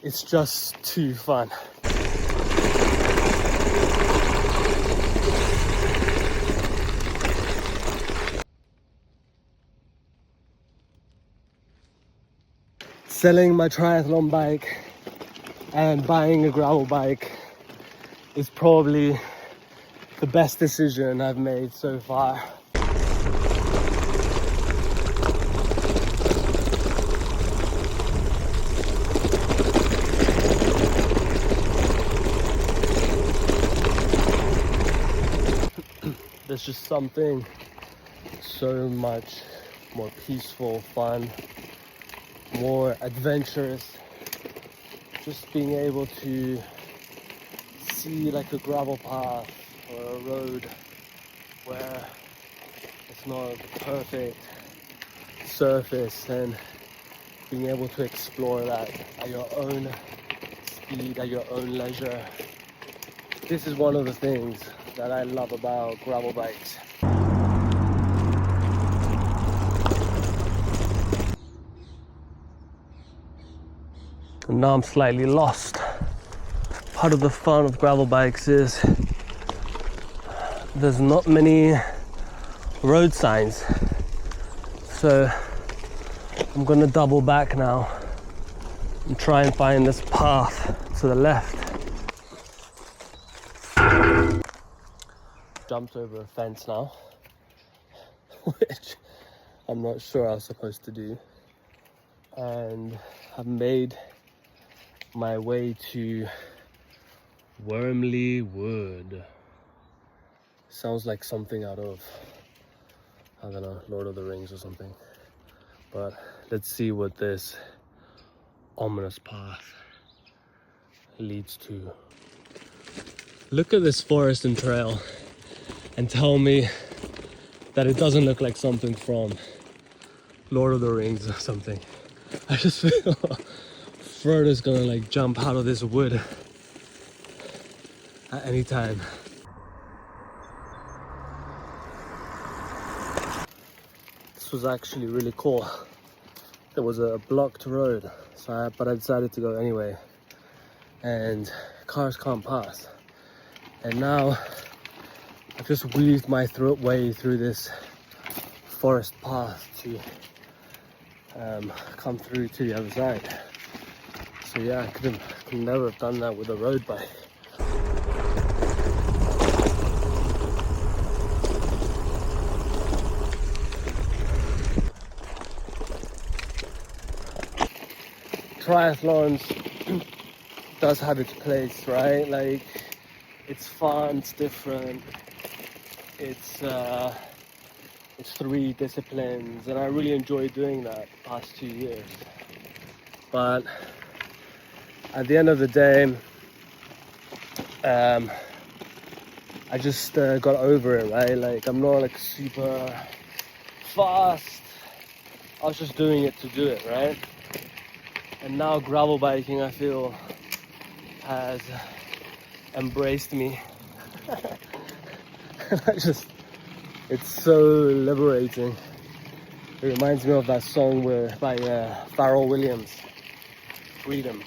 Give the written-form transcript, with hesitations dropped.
It's just too fun. Selling my triathlon bike and buying a gravel bike is probably the best decision I've made so far. There's just something so much more peaceful, fun, more adventurous. Just being able to see like a gravel path or a road where it's not perfect surface, and being able to explore that at your own speed, at your own leisure. This is one of the things that I love about gravel bikes. And now I'm slightly lost. Part of the fun of gravel bikes is there's not many road signs. So I'm gonna double back now and try and find this path to the left. Jumped over a fence now, which I'm not sure I was supposed to do. And I've made my way to Wormley Wood. Sounds like something out of, I don't know, Lord of the Rings or something. But let's see what this ominous path leads to. Look at this forest and trail and tell me that it doesn't look like something from Lord of the Rings or something. I just feel Frodo's gonna like jump out of this wood at any time. This was actually really cool. There was a blocked road, but I decided to go anyway. And cars can't pass. And now I've just weaved my way through this forest path to come through to the other side. So yeah, I could never have done that with a road bike. Triathlons does have its place, right? Like, it's fun, it's different, it's 3 disciplines, and I really enjoyed doing that past 2 years. But at the end of the day, I just got over it, right? Like, I'm not like super fast. I was just doing it to do it, right? And now gravel biking, I feel, has embraced me. It's so liberating. It reminds me of that song by Pharrell Williams, Freedom.